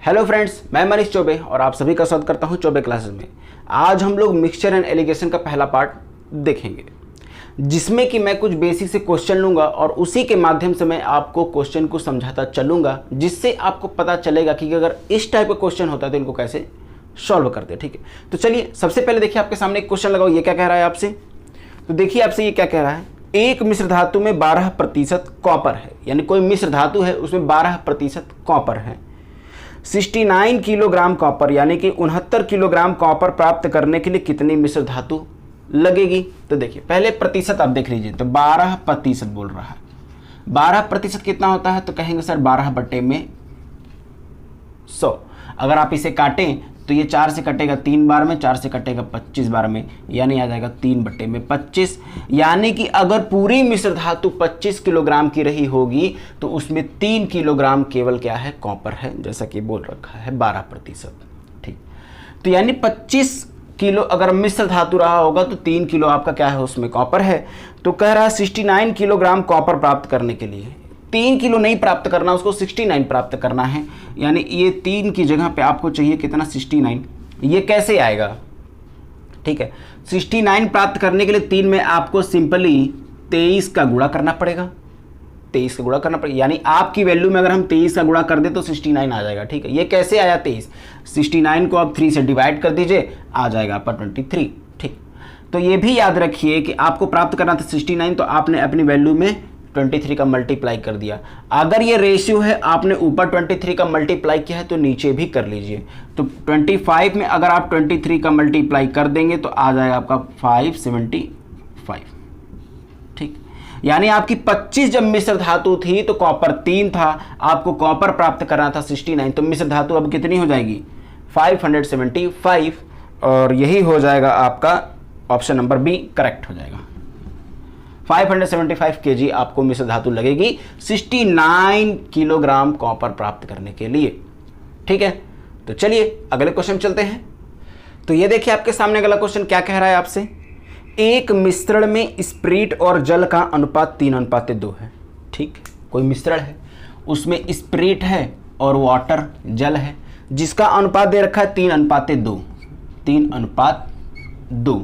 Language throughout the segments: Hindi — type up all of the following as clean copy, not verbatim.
हेलो फ्रेंड्स, मैं मनीष चौबे और आप सभी का स्वागत करता हूं चौबे क्लासेस में। आज हम लोग मिक्सचर एंड एलिगेशन का पहला पार्ट देखेंगे, जिसमें कि मैं कुछ बेसिक से क्वेश्चन लूंगा और उसी के माध्यम से मैं आपको क्वेश्चन को समझाता चलूंगा, जिससे आपको पता चलेगा कि अगर इस टाइप का क्वेश्चन होता है तो इनको कैसे सॉल्व करते हैं। ठीक है, तो चलिए सबसे पहले देखिए आपके सामने एक क्वेश्चन लगाओ। ये क्या कह रहा है आपसे? तो देखिए आपसे ये क्या कह रहा है, एक मिश्र धातु में 12% कॉपर है, यानी कोई मिश्र धातु है उसमें 12% कॉपर है। 69 किलोग्राम कॉपर यानी कि 69 किलोग्राम कॉपर प्राप्त करने के लिए कितनी मिश्र धातु लगेगी? तो देखिए पहले प्रतिशत आप देख लीजिए, तो 12% बोल रहा है। 12% कितना होता है? तो कहेंगे सर 12/100। अगर आप इसे काटें तो ये 4 से कटेगा 3 बार में, 4 से कटेगा 25 बार में, यानी आ जाएगा 3/25। यानी कि अगर पूरी मिश्र धातु 25 किलोग्राम की रही होगी तो उसमें 3 किलोग्राम केवल क्या है? कॉपर है, जैसा कि बोल रखा है 12%। ठीक, तो यानी 25 किलो अगर मिश्र धातु रहा होगा तो 3 किलो आपका क्या है? उसमें कॉपर है। तो कह रहा है 69 किलोग्राम कॉपर प्राप्त करने के लिए 3 किलो नहीं प्राप्त करना, उसको 69 प्राप्त करना है। यानी ये 3 की जगह पे आपको चाहिए कितना? 69। ये कैसे आएगा? ठीक है, 69 प्राप्त करने के लिए 3 में आपको सिंपली 23 का गुणा करना पड़ेगा। 23 का गुणा करना पड़ेगा, यानी आपकी वैल्यू में अगर हम 23 का गुणा कर दें तो 69 आ जाएगा। ठीक है, ये कैसे आया 23? 69 को आप 3 से डिवाइड कर दीजिए, आ जाएगा आपका 23। ठीक, तो ये भी याद रखिए कि आपको प्राप्त करना था 69, तो आपने अपनी वैल्यू में 23 का मल्टीप्लाई कर दिया। अगर ये रेशियो है, आपने ऊपर 23 का मल्टीप्लाई किया है तो नीचे भी कर लीजिए। तो 25 में अगर आप 23 का मल्टीप्लाई कर देंगे तो आ जाएगा आपका 575। ठीक, यानी आपकी 25 जब मिश्र धातु थी तो कॉपर 3 था, आपको कॉपर प्राप्त करना था 69, तो मिश्र धातु अब कितनी हो जाएगी? 575। और यही हो जाएगा आपका ऑप्शन नंबर बी करेक्ट हो जाएगा। 575 kg आपको मिश्र धातु लगेगी 69 किलोग्राम कॉपर प्राप्त करने के लिए। ठीक है, तो चलिए अगले क्वेश्चन चलते हैं। तो ये देखिए आपके सामने अगला क्वेश्चन क्या कह रहा है आपसे, एक मिश्रण में स्प्रिट और जल का अनुपात 3:2 है। ठीक, कोई मिश्रण है उसमें स्प्रिट है और वाटर जल है, जिसका अनुपात दे रखा है 3:2। 3:2।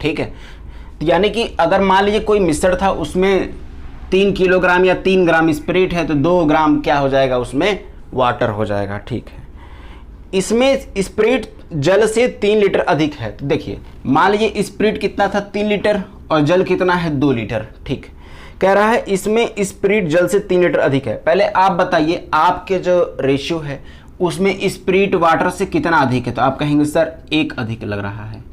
ठीक है, यानी कि अगर मान लीजिए कोई मिश्रण था उसमें 3 किलोग्राम या 3 ग्राम स्पिरिट है तो 2 ग्राम क्या हो जाएगा? उसमें वाटर हो जाएगा। ठीक है, इसमें स्पिरिट जल से 3 लीटर अधिक है। तो देखिए मान लीजिए स्पिरिट कितना था? 3 लीटर और जल कितना है? 2 लीटर। ठीक, कह रहा है इसमें स्पिरिट जल से 3 लीटर अधिक है। पहले आप बताइए आपके जो रेशियो है उसमें स्पिरिट वाटर से कितना अधिक है? तो आप कहेंगे सर 1 अधिक लग रहा है,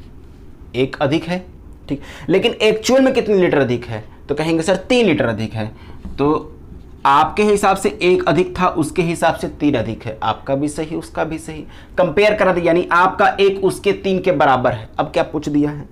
1 अधिक है। ठीक, लेकिन एक्चुअल में कितने लीटर अधिक है? तो कहेंगे सर 3 लीटर अधिक है। तो आपके हिसाब से 1 अधिक था, उसके हिसाब से 3 अधिक है। आपका भी सही, उसका भी सही, कंपेयर करा दिया, यानी आपका 1 उसके 3 के बराबर है। अब क्या पूछ दिया है?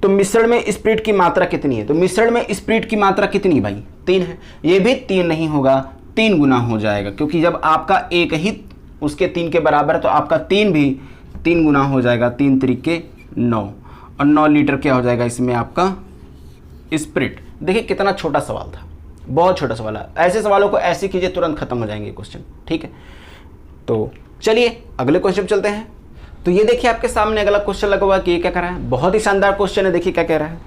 तो मिश्रण में स्पिरिट की मात्रा कितनी है? तो मिश्रण में स्पिरिट की मात्रा कितनी भाई? 3 है। ये भी 3 नहीं होगा, 3 गुना हो जाएगा, क्योंकि जब आपका 1 ही उसके 3 के बराबर है तो आपका 3 भी 3 गुना हो जाएगा। 3 तरीके 9 और 9 लीटर क्या हो जाएगा इसमें आपका स्पिरिट। देखिए कितना छोटा सवाल था, बहुत छोटा सवाल है। ऐसे सवालों को ऐसे कीजिए तुरंत खत्म हो जाएंगे क्वेश्चन। ठीक है, तो चलिए अगले क्वेश्चन चलते हैं। तो ये देखिए आपके सामने अगला क्वेश्चन लगा हुआ कि ये क्या कर रहा है, बहुत ही शानदार क्वेश्चन है। देखिए क्या कह रहा है,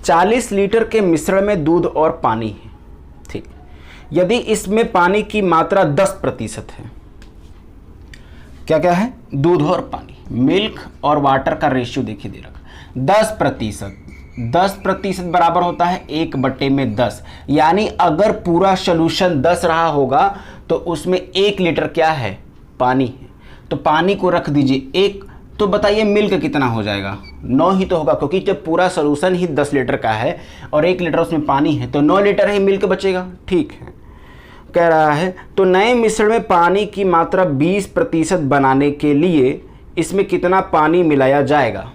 40 लीटर के मिश्रण में दूध और पानी है। ठीक, यदि इसमें पानी की मात्रा 10% है, क्या है? दूध और पानी, मिल्क और वाटर का रेशियो देखिए दे रखा 10%। 10% बराबर होता है 1/10, यानी अगर पूरा सोल्यूशन 10 रहा होगा तो उसमें 1 लीटर क्या है? पानी है। तो पानी को रख दीजिए 1। तो बताइए मिल्क कितना हो जाएगा? 9 ही तो होगा, क्योंकि जब पूरा सोल्यूशन ही 10 लीटर का है और 1 लीटर उसमें पानी है तो 9 लीटर ही मिल्क बचेगा। ठीक है, कह रहा है तो नए मिश्रण में पानी की मात्रा 20% बनाने के लिए इसमें कितना पानी मिलाया जाएगा?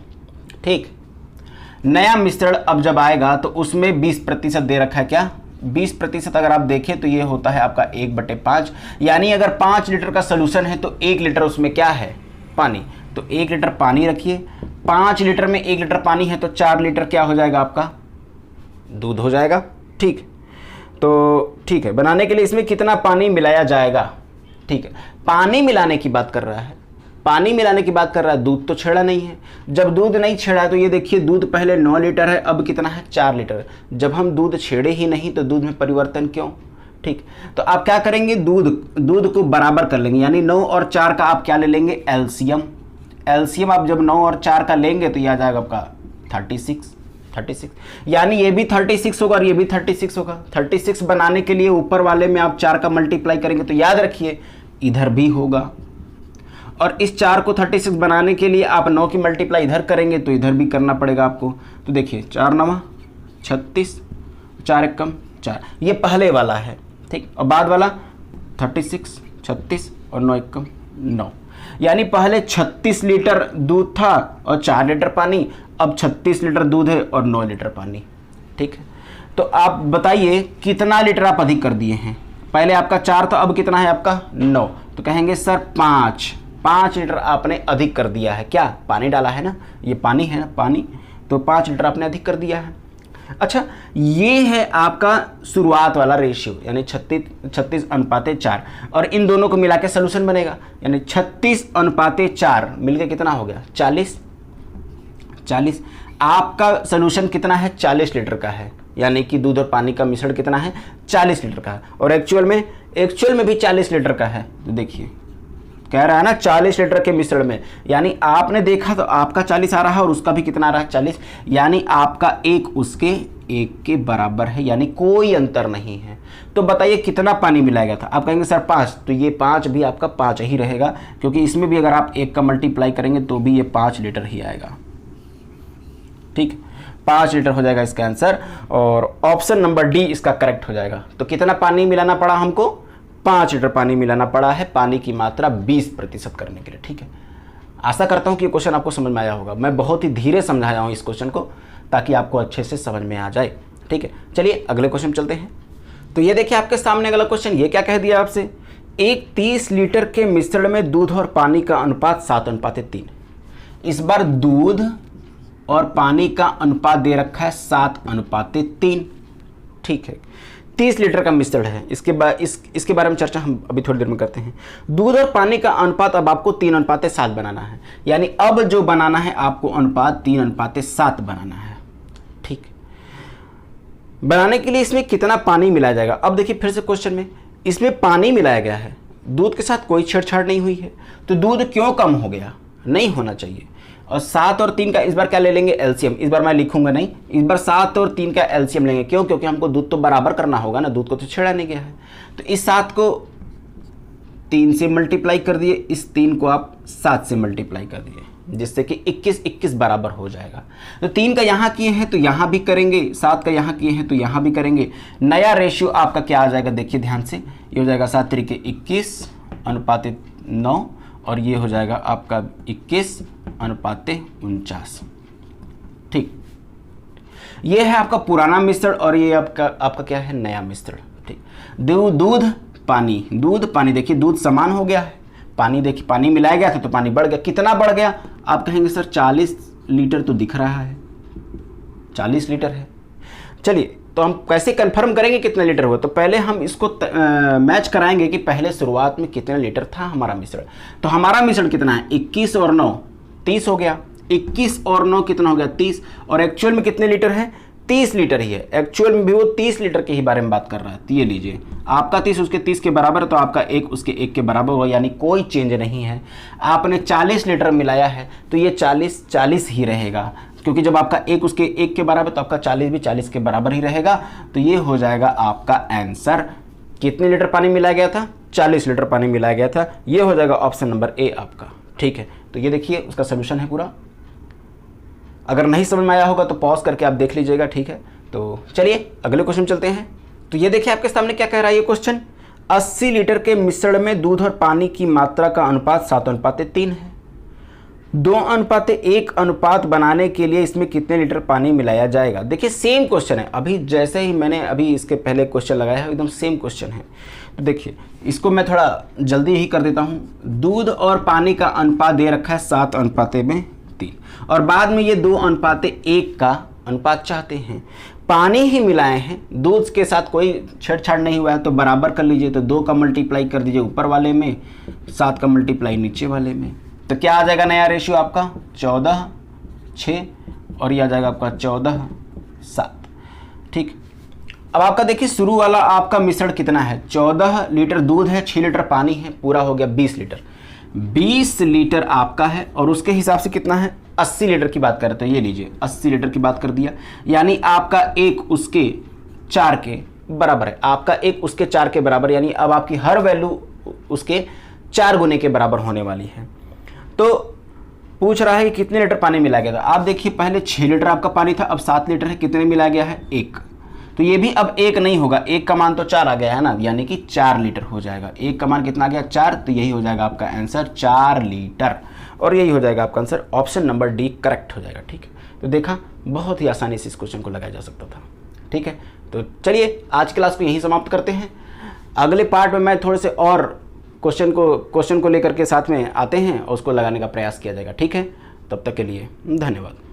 ठीक, नया मिश्रण अब जब आएगा तो उसमें 20% दे रखा है। क्या 20% अगर आप देखें तो ये होता है आपका 1/5, यानी अगर 5 लीटर का सोल्यूशन है तो 1 लीटर उसमें क्या है? पानी। तो 1 लीटर पानी रखिए, 5 लीटर में 1 लीटर पानी है तो 4 लीटर क्या हो जाएगा आपका? दूध हो जाएगा। ठीक, तो ठीक है, बनाने के लिए इसमें कितना पानी मिलाया जाएगा? ठीक है, पानी मिलाने की बात कर रहा है, पानी मिलाने की बात कर रहा है, दूध तो छेड़ा नहीं है। जब दूध नहीं छेड़ा है तो ये देखिए दूध पहले 9 लीटर है, अब कितना है 4 लीटर। जब हम दूध छेड़े ही नहीं तो दूध में परिवर्तन क्यों? ठीक, तो आप क्या करेंगे, दूध को बराबर कर लेंगे, यानी 9 और 4 का आप क्या ले लेंगे, एलसीएम। एलसीएम आप जब 9 और 4 का लेंगे तो ये आ जाएगा आपका 36, यानी ये भी 36 होगा और ये भी 36 होगा। 36 बनाने के लिए ऊपर वाले में आप 4 का मल्टीप्लाई करेंगे तो याद रखिए इधर भी होगा, और इस 4 को 36 बनाने के लिए आप 9 की मल्टीप्लाई इधर करेंगे तो इधर भी करना पड़ेगा आपको। तो देखिए 4 9 36, 4 1 4, ये पहले वाला है, ठीक, और बाद वाला 36 36 और 9 1 9, यानी पहले 36 लीटर दूध था और 4 लीटर पानी, अब 36 लीटर दूध है और 9 लीटर पानी। ठीक है, तो आप बताइए कितना लीटर आप अधिक कर दिए हैं। पहले आपका 4 था, अब कितना है आपका 9, तो कहेंगे सर 5 लीटर आपने अधिक कर दिया है। क्या? पानी डाला है ना, ये पानी है ना, पानी, तो 5 लीटर आपने अधिक कर दिया है। अच्छा, ये है आपका शुरुआत वाला रेशियो, यानी 36:4, और इन दोनों को मिला के सोल्यूशन बनेगा, यानी 36:4 मिलके कितना हो गया 40। आपका सोल्यूशन कितना है 40 लीटर का है, यानी कि दूध और पानी का मिश्रण कितना है 40 लीटर का है, और एक्चुअल में भी 40 लीटर का है। तो देखिए कह रहा है ना 40 लीटर के मिश्रण में, यानी आपने देखा तो आपका 40 आ रहा है और उसका भी कितना आ रहा है 40, यानी आपका एक उसके एक के बराबर है, यानी कोई अंतर नहीं है। तो बताइए कितना पानी मिलाया था? आप कहेंगे सर 5, तो ये 5 भी आपका 5 ही रहेगा, क्योंकि इसमें भी अगर आप 1 का मल्टीप्लाई करेंगे तो भी ये 5 लीटर ही आएगा। ठीक, 5 लीटर हो जाएगा इसका आंसर, और ऑप्शन नंबर डी इसका करेक्ट हो जाएगा। तो कितना पानी मिलाना पड़ा हमको? 5 लीटर पानी मिलाना पड़ा है, पानी की मात्रा 20% करने के लिए। ठीक है, आशा करता हूं कि ये क्वेश्चन आपको समझ में आया होगा। मैं बहुत ही धीरे समझाया हूं इस क्वेश्चन को, ताकि आपको अच्छे से समझ में आ जाए। ठीक है, चलिए अगले क्वेश्चन चलते हैं। तो ये देखिए आपके सामने अगला क्वेश्चन, ये क्या कह दिया आपसे, एक 30 लीटर के मिश्रण में दूध और पानी का अनुपात 7:3। इस बार दूध और पानी का अनुपात दे रखा है 7:3। ठीक है, 30 लीटर का मिश्रण है। इसके बारे में चर्चा हम अभी थोड़ी देर में करते हैं। दूध और पानी का अनुपात अब आपको 3:7 बनाना है, यानी अब जो बनाना है आपको अनुपात 3:7 बनाना है। ठीक, बनाने के लिए इसमें कितना पानी मिलाया जाएगा? अब देखिए फिर से क्वेश्चन में इसमें पानी मिलाया गया है, दूध के साथ कोई छेड़छाड़ नहीं हुई है, तो दूध क्यों कम हो गया? नहीं होना चाहिए। और 7 और 3 का इस बार क्या ले लेंगे? एलसीएम। इस बार मैं लिखूंगा नहीं, इस बार 7 और 3 का एलसीएम लेंगे। क्यों? क्योंकि हमको दूध तो बराबर करना होगा ना, दूध को तो छेड़ा नहीं गया है। तो इस 7 को 3 से मल्टीप्लाई कर दिए, इस 3 को आप 7 से मल्टीप्लाई कर दिए, जिससे कि 21 बराबर हो जाएगा। तो 3 का यहाँ किए हैं तो यहाँ भी करेंगे, 7 का यहाँ किए हैं तो यहाँ भी करेंगे। नया रेशियो आपका क्या आ जाएगा? देखिए ध्यान से, ये हो जाएगा 7 × 21:9, और ये हो जाएगा आपका 21:49। ठीक, ये है आपका पुराना मिश्रण, और ये आपका क्या है? नया मिश्रण। ठीक, दूध पानी देखिए दूध समान हो गया है, पानी देखिए पानी मिलाया गया था तो पानी बढ़ गया। कितना बढ़ गया? आप कहेंगे सर 40 लीटर तो दिख रहा है, 40 लीटर है। चलिए, तो हम कैसे कंफर्म करेंगे कितना लीटर हुआ? तो पहले हम इसको मैच कराएंगे कि पहले शुरुआत में कितना लीटर था हमारा मिश्रण। तो हमारा मिश्रण कितना है? 21 और 9 30 हो गया। 21 और 9 कितना हो गया? 30। और एक्चुअल में कितने लीटर है? 30 लीटर ही है। एक्चुअल में भी वो 30 लीटर के ही बारे में बात कर रहा है। तो ये लीजिए, आपका 30 उसके 30 के बराबर है, तो आपका 1 उसके 1 के बराबर होगा, यानी कोई चेंज नहीं है। आपने 40 लीटर मिलाया है तो ये 40 ही रहेगा, क्योंकि जब आपका 1 उसके 1 के बराबर तो आपका 40 भी 40 के बराबर ही रहेगा। तो ये हो जाएगा आपका आंसर। कितने लीटर पानी मिलाया गया था? 40 लीटर पानी मिलाया गया था। ये हो जाएगा ऑप्शन नंबर ए आपका। ठीक है, तो ये देखिए उसका सोल्यूशन है पूरा। अगर नहीं समझ में आया होगा तो पॉज करके आप देख लीजिएगा। ठीक है, तो चलिए अगले क्वेश्चन चलते हैं। तो ये देखिए आपके सामने क्या कह रहा है ये क्वेश्चन, 80 लीटर के मिश्रण में दूध और पानी की मात्रा का अनुपात 7:3 है। 2:1 अनुपात बनाने के लिए इसमें कितने लीटर पानी मिलाया जाएगा? देखिए सेम क्वेश्चन है, अभी जैसे ही मैंने अभी इसके पहले क्वेश्चन लगाया है एकदम सेम क्वेश्चन है। तो देखिए इसको मैं थोड़ा जल्दी ही कर देता हूँ। दूध और पानी का अनुपात दे रखा है 7:3, और बाद में ये 2:1 का अनुपात चाहते हैं। पानी ही मिलाए हैं, दूध के साथ कोई छेड़छाड़ नहीं हुआ है, तो बराबर कर लीजिए। तो 2 का मल्टीप्लाई कर दीजिए ऊपर वाले में, 7 का मल्टीप्लाई नीचे वाले में, तो क्या आ जाएगा नया रेशियो आपका 14 6, और ये आ जाएगा आपका 14 7। ठीक, अब आपका देखिए शुरू वाला आपका मिश्रण कितना है, 14 लीटर दूध है, 6 लीटर पानी है, पूरा हो गया 20 लीटर। 20 लीटर आपका है, और उसके हिसाब से कितना है, 80 लीटर की बात करते हैं, ये लीजिए 80 लीटर की बात कर दिया, यानी आपका 1 उसके 4 के बराबर है, आपका 1 उसके 4 के बराबर, यानी अब आपकी हर वैल्यू उसके 4 गुने के बराबर होने वाली है। तो पूछ रहा है कि कितने लीटर पानी मिलाया गया था। आप देखिए पहले 6 लीटर आपका पानी था, अब 7 लीटर है, कितने मिलाया गया है 1, तो ये भी अब 1 नहीं होगा, 1 का मान तो 4 आ गया है ना, यानी कि 4 लीटर हो जाएगा। 1 का मान कितना आ गया 4, तो यही हो जाएगा आपका आंसर 4 लीटर, और यही हो जाएगा आपका answer, option number D correct हो जाएगा। ठीक है, तो देखा बहुत ही आसानी से इस क्वेश्चन को लगाया जा सकता था। ठीक है, तो चलिए आज क्लास को यहीं समाप्त करते हैं। अगले पार्ट में मैं थोड़े से और क्वेश्चन को लेकर के साथ में आते हैं और उसको लगाने का प्रयास किया जाएगा। ठीक है, तब तक के लिए धन्यवाद।